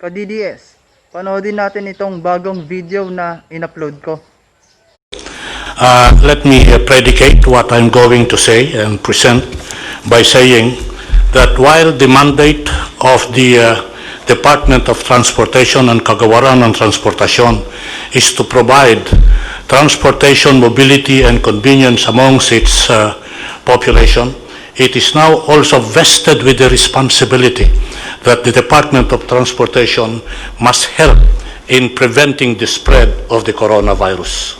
ka-DDS, panoodin natin itong bagong video na in-upload ko. Let me predicate what I'm going to say and present by saying that while the mandate of the Department of Transportation and Kagawaran ng Transportasyon is to provide transportation, mobility, and convenience amongst its population, it is now also vested with the responsibility that the Department of Transportation must help in preventing the spread of the coronavirus.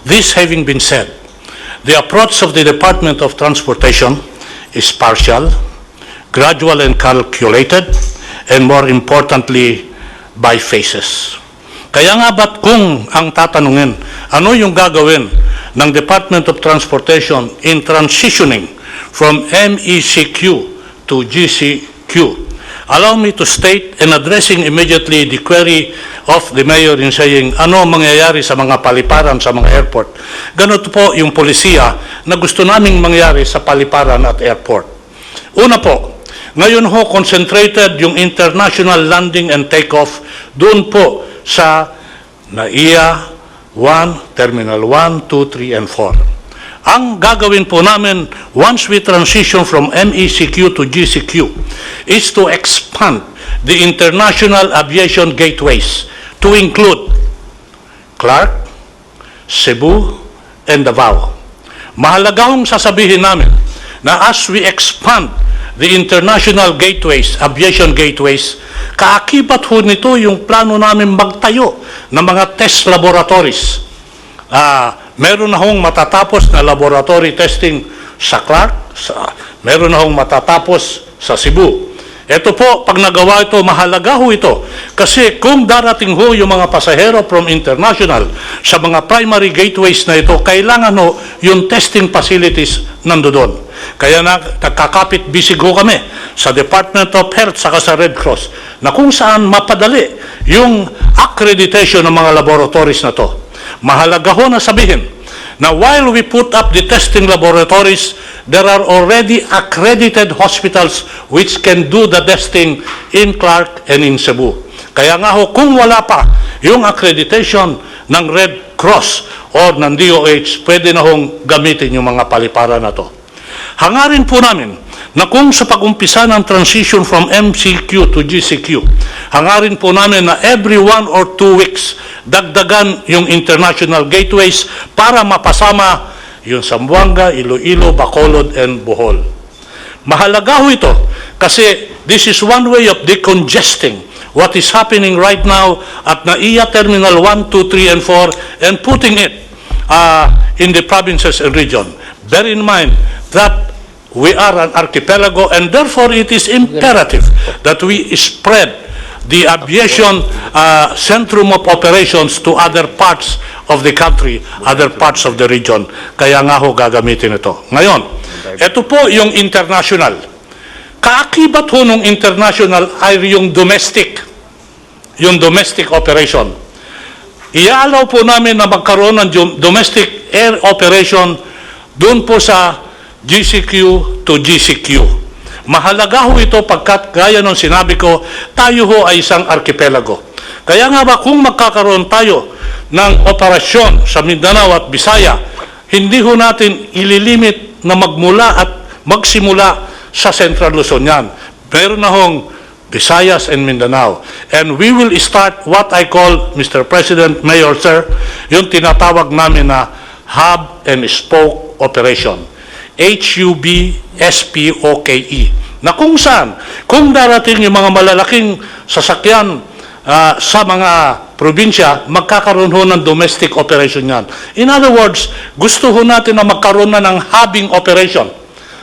This having been said, the approach of the Department of Transportation is partial, gradual and calculated, and more importantly, by phases. Kaya nga ba't kung ang tatanungin, ano yung gagawin ng Department of Transportation in transitioning from MECQ to GCQ? Allow me to state and addressing immediately the query of the Mayor in saying ano mangyayari sa mga paliparan sa mga airport. Ganito po yung polisiya na gusto naming mangyari sa paliparan at airport. Una po, ngayon ho concentrated yung international landing and takeoff doon po sa NAIA 1, Terminal 1, 2, 3, and 4. Ang gagawin po namin once we transition from MECQ to GCQ is to expand the international aviation gateways to include Clark, Cebu, and Davao. Mahalaga hong sasabihin namin na as we expand the international gateways, aviation gateways, kaakibat ho nito yung plano namin magtayo ng mga test laboratories. Meron na hong matatapos na laboratory testing sa Clark, meron na hong matatapos sa Cebu. Ito po, pag nagawa ito, mahalaga ho ito. Kasi kung darating ho yung mga pasahero from international sa mga primary gateways na ito, kailangan ho yung testing facilities nandoon. Kaya nagkakapit bisig ho kami sa Department of Health saka sa Red Cross na kung saan mapadali yung accreditation ng mga laboratories na to. Mahalaga ho na sabihin na while we put up the testing laboratories, there are already accredited hospitals which can do the testing in Clark and in Cebu. Kaya nga ho, kung wala pa yung accreditation ng Red Cross or ng DOH, pwede na hong gamitin yung mga paliparan na to. Hangarin po namin na kung sa pag-umpisa ng transition from MCQ to GCQ, hangarin po namin na every 1 or 2 weeks, dagdagan yung international gateways para mapasama yung Zamboanga, Iloilo, Bacolod, and Bohol. Mahalaga ho ito kasi this is one way of decongesting what is happening right now at NAIA Terminal 1, 2, 3, and 4 and putting it in the provinces and region. Bear in mind that we are an archipelago and therefore it is imperative that we spread the aviation centrum of operations to other parts of the country, other parts of the region. Kaya nga ho gagamitin ito. Ngayon, ito po yung international. Kaakibat ho ng international ay yung domestic operation. Iaalaw po namin na magkaroon ng domestic air operation doon po sa GCQ to GCQ. Mahalaga ho ito pagkat gaya ng sinabi ko, tayo ho ay isang archipelago. Kaya nga ba kung magkakaroon tayo ng operasyon sa Mindanao at Bisaya, hindi ho natin ililimit na magmula at magsimula sa Central Luzon yan. Meron na hong Visayas and Mindanao. And we will start what I call, Mr. President, Mayor, Sir, yung tinatawag namin na hub and spoke operation. HUB-SPOKE, na kung saan, kung darating yung mga malalaking sasakyan sa mga probinsya, magkakaroon ho ng domestic operation yan. In other words, gusto ho natin na magkaroon na ng hubbing operation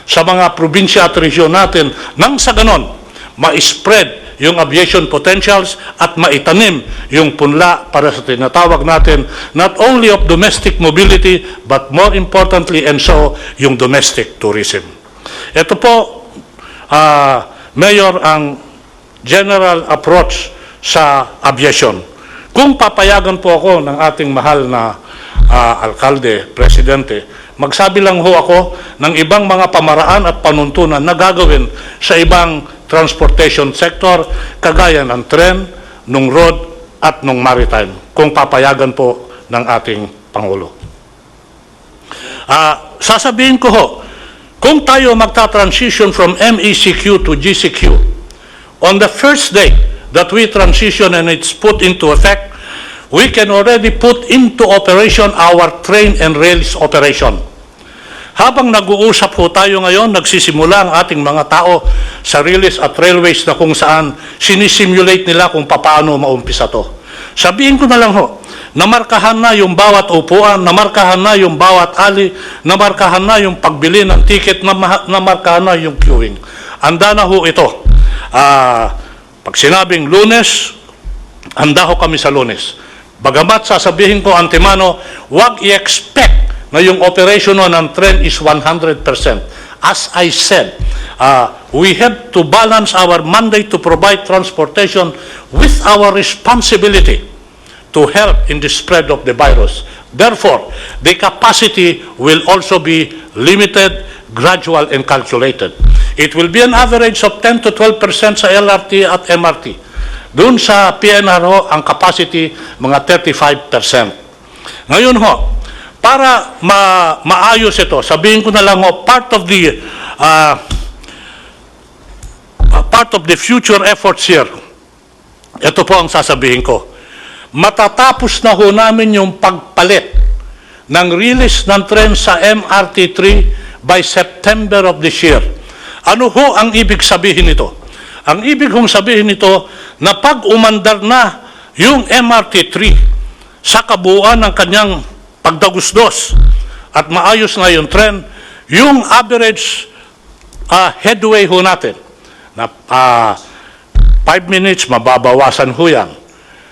sa mga probinsya at region natin nang sa ganon, ma-spread yung aviation potentials at maitanim yung punla para sa tinatawag natin not only of domestic mobility but more importantly and so yung domestic tourism. Ito po, Mayor, ang general approach sa aviation. Kung papayagan po ako ng ating mahal na alkalde, presidente, magsabi lang ho ako ng ibang mga pamaraan at panuntunan na gagawin sa ibang transportation sector, kagaya ng tren, nung road at nung maritime, kung papayagan po ng ating Pangulo. Sasabihin ko ho, kung tayo magta-transition from MECQ to GCQ, on the first day that we transition and it's put into effect, we can already put into operation our train and rails operation. Habang nag-uusap po tayo ngayon, nagsisimula ang ating mga tao sa railways at railways na kung saan sinisimulate nila kung paano maumpisa to. Sabihin ko na lang ho, namarkahan na yung bawat upuan, namarkahan na yung bawat ali, namarkahan na yung pagbili ng ticket, namarkahan na yung queuing. Handa na ho ito. Pag sinabing Lunes, handa ho kami sa Lunes. Bagamat sasabihin ko antemano, wag i-expect na yung operation ng tren is 100%. As I said, we have to balance our mandate to provide transportation with our responsibility to help in the spread of the virus. Therefore, the capacity will also be limited, gradual, and calculated. It will be an average of 10 to 12% sa LRT at MRT. Doon sa PNR ho, ang capacity mga 35%. Ngayon ho, para maayos ito, sabihin ko na lang ho, part of the future efforts here, ito po ang sasabihin ko. Matatapos na ho namin yung pagpalit ng release ng tren sa MRT3 by September of this year. Ano ho ang ibig sabihin nito? Ang ibig hong sabihin nito na pag umandar na yung MRT3 sa kabuuan ng kanyang pagdagusdos at maayos na yung tren, yung average headway ho natin na 5 minutes, mababawasan ho yan.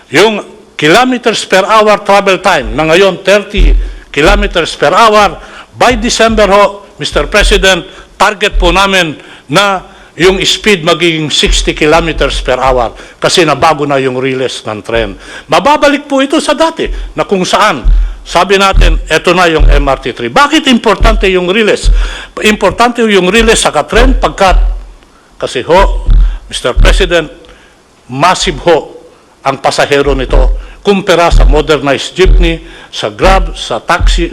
Yung kilometers per hour travel time na ngayon 30 kilometers per hour, by December ho, Mr. President, target po namin na yung speed magiging 60 kilometers per hour kasi nabago na yung release ng tren. Mababalik po ito sa dati na kung saan sabi natin, eto na yung MRT3. Bakit importante yung release? Importante yung release sa katren pagkat kasi ho, Mr. President, massive ho ang pasahero nito kumpara sa modernized jeepney, sa Grab, sa taxi,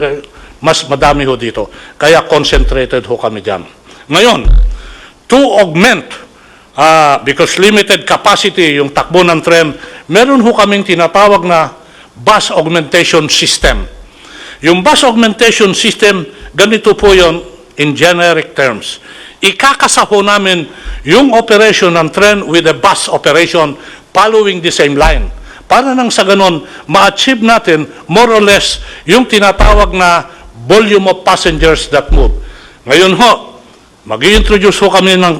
mas madami ho dito. Kaya concentrated ho kami dyan. Ngayon, to augment, because limited capacity yung takbo ng tren, meron ho kaming tinatawag na bus augmentation system. Yung bus augmentation system, ganito po yon in generic terms. Ikakasa ho namin yung operation ng tren with the bus operation following the same line. Para nang sa ganon, ma-achieve natin more or less yung tinatawag na volume of passengers that move. Ngayon ho, mag-i-introduce ho kami ng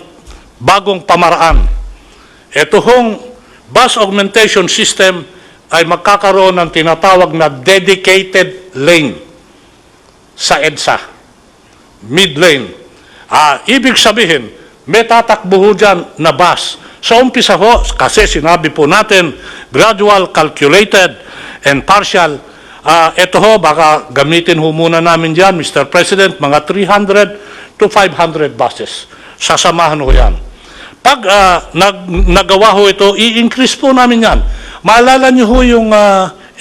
bagong pamaraan. Ito hong bus augmentation system ay magkakaroon ng tinatawag na dedicated lane sa EDSA, mid-lane. Ibig sabihin, may tatakbo ho dyan na bus. Sa umpisa ho, kasi sinabi po natin, gradual, calculated, and partial. Ito ho, baka gamitin ho muna namin dyan, Mr. President, mga 300 to 500 buses. Sasamahan ho yan. Pag nagawa ho ito, i-increase po namin yan. Maalala niyo ho yung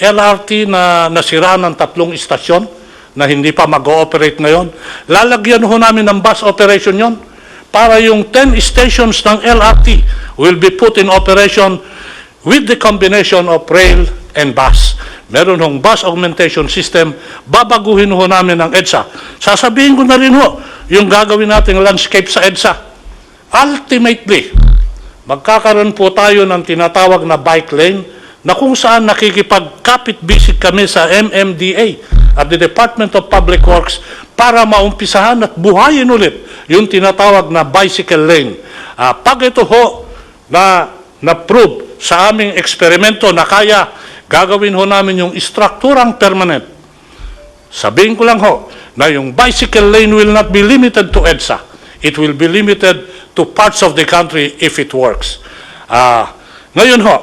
LRT na nasira ng 3 istasyon na hindi pa mag-ooperate ngayon? Lalagyan ho namin ng bus operation yon para yung 10 stations ng LRT will be put in operation with the combination of rail and bus. Meron hong bus augmentation system, babaguhin ho namin ang EDSA. Sasabihin ko na rin ho, yung gagawin nating landscape sa EDSA. Ultimately, magkakaroon po tayo ng tinatawag na bike lane na kung saan nakikipagkapit-bisik kami sa MMDA at the Department of Public Works para maumpisahan at buhayin ulit yung tinatawag na bicycle lane. Pag ito ho na-prove sa aming eksperimento na kaya, gagawin ho namin yung strukturang permanent. Sabihin ko lang ho na yung bicycle lane will not be limited to EDSA. It will be limited to parts of the country if it works. Ngayon ho,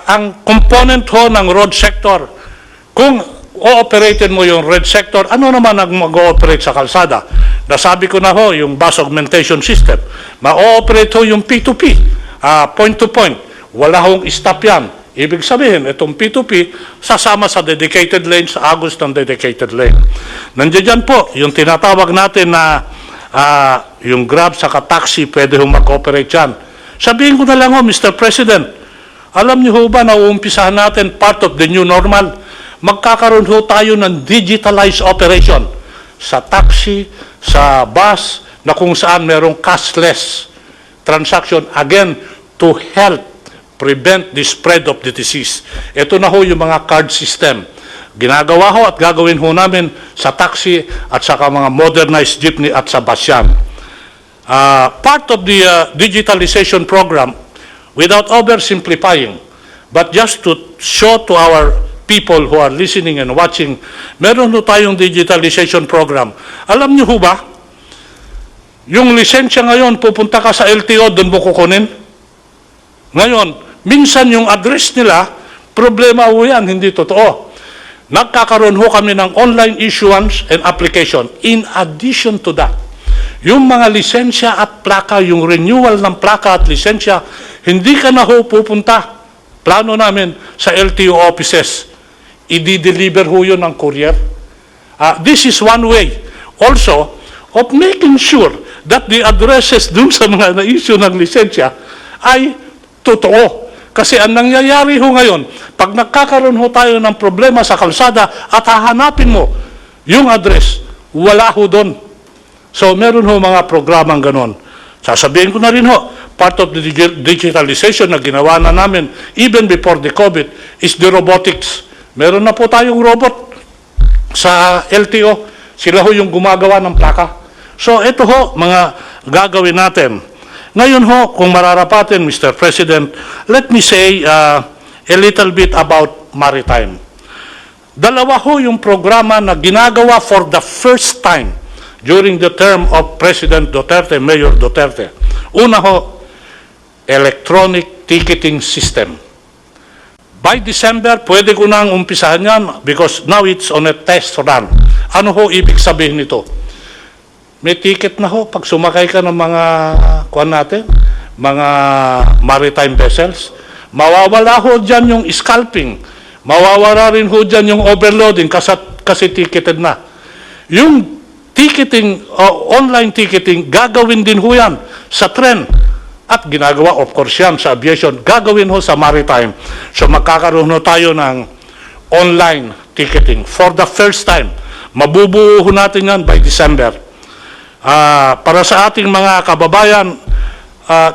ang component ho ng road sector, kung o-operated mo yung road sector, ano naman ang mag-ooperate sa kalsada? Nasabi ko na ho, yung bus augmentation system. Ma-ooperate ho yung P2P, point to point. wala hong stop yan. Ibig sabihin, itong P2P, sasama sa dedicated lane, sa agos ng dedicated lane. Nandiyan dyan po, yung tinatawag natin na yung Grab sa taxi, pwede hong mag-operate yan. Sabihin ko na lang ho, Mr. President, alam niyo ho ba na uumpisahan natin part of the new normal? Magkakaroon ho tayo ng digitalized operation sa taxi, sa bus, na kung saan merong cashless transaction, again, to help prevent the spread of the disease. Ito na ho yung mga card system. Ginagawa ho at gagawin ho namin sa taxi at sa mga modernized jeepney at sa bus yan. Part of the digitalization program, without oversimplifying, but just to show to our people who are listening and watching, meron ho tayong digitalization program. Alam niyo ho ba, yung lisensya ngayon, pupunta ka sa LTO, doon mo kukunin. Ngayon, minsan yung address nila, problema ho yan, hindi totoo. Nagkakaroon ho kami ng online issuance and application. In addition to that, yung mga lisensya at plaka, yung renewal ng plaka at lisensya, hindi ka na ho pupunta. Plano namin sa LTO offices. I-deliver ho yun ng courier. This is one way also of making sure that the addresses dun sa mga na-issue ng lisensya ay totoo. Kasi ang nangyayari ho ngayon, pag nagkakaroon ho tayo ng problema sa kalsada at hahanapin mo yung address, wala ho doon. So meron ho mga programang ganon. Sasabihin ko na rin ho, part of the digitalization na ginawa na namin even before the COVID is the robotics. Meron na po tayong robot sa LTO. Sila ho yung gumagawa ng plaka. So ito ho, mga gagawin natin. Ngayon ho, kung mararapatin, Mr. President, let me say a little bit about maritime. Dalawa ho yung programa na ginagawa for the first time during the term of President Duterte, Mayor Duterte. Una ho, electronic ticketing system. By December, pwede ko nang umpisahan yan because now it's on a test run. Ano ho ibig sabihin nito? May ticket na ho pag sumakay ka ng mga mga maritime vessels. Mawawala ho dyan yung scalping. Mawawala rin ho dyan yung overloading kasi ticketed na. Yung ticketing, online ticketing, gagawin din ho yan sa tren. At ginagawa, of course, yan sa aviation. Gagawin ho sa maritime. So magkakaroon ho tayo ng online ticketing. For the first time, mabubuo ho natin yan by December. Para sa ating mga kababayan,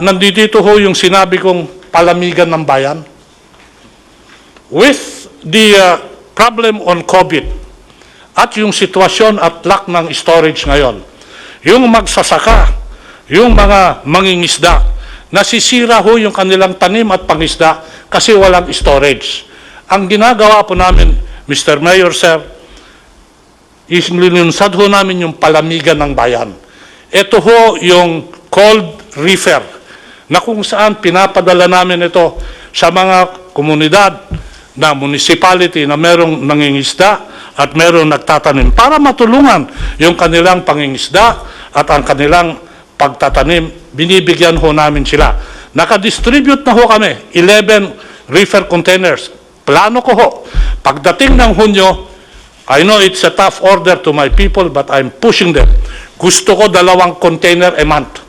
nandito ho yung sinabi kong palamigan ng bayan. With the problem on COVID at yung sitwasyon at lack ng storage ngayon, yung magsasaka, yung mga mangingisda, nasisira ho yung kanilang tanim at pangisda kasi walang storage. Ang ginagawa po namin, Mr. Mayor, Sir, is linunsad ho namin yung palamigan ng bayan. Ito ho yung cold reefer na kung saan pinapadala namin ito sa mga komunidad na municipality na merong nangingisda at merong nagtatanim para matulungan yung kanilang pangingisda at ang kanilang pagtatanim. Binibigyan ho namin sila. Nakadistribute na ho kami, 11 reefer containers. Plano ko ho, pagdating ng Hunyo, I know it's a tough order to my people, but I'm pushing them. Gusto ko 2 container a month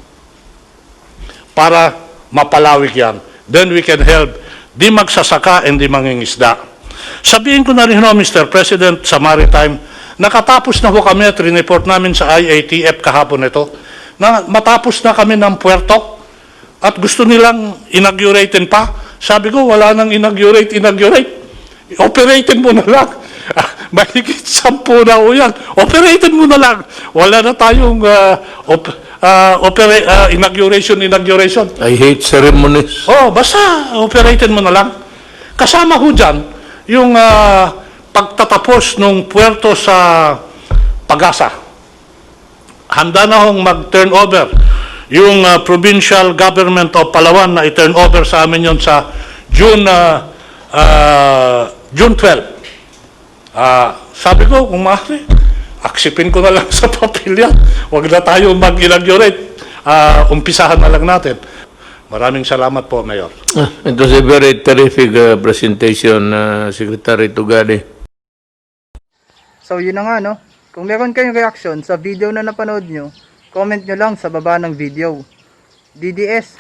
para mapalawig yan. Then we can help di magsasaka and di mangingisda. Sabihin ko na rin ho, Mr. President, sa maritime, nakatapos na ho kami at report namin sa IATF kahapon ito, na matapos na kami ng puerto at gusto nilang inauguratein pa. Sabi ko, wala nang inaugurate. Operatein mo na lang. Mahigit 10 na ho yan. Operatein mo na lang. Wala na tayong inauguration. I hate ceremonies. Basta operatein mo na lang. Kasama ho dyan yung pagtatapos ng puerto sa Pag-asa. Handa na hong mag-turnover yung provincial government of Palawan na i-turnover sa amin yon sa June 12. Sabi ko, kung maaari, aksipin ko na lang sa papel yan. Huwag na tayo mag-inaugurate. Umpisahan na lang natin. Maraming salamat po, Mayor. It was a very terrific presentation, Secretary Tugade. So yun na nga no. Kung meron kayong reaction sa video na napanood nyo, comment nyo lang sa baba ng video. DDS,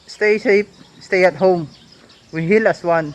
stay safe, stay at home. We heal as one.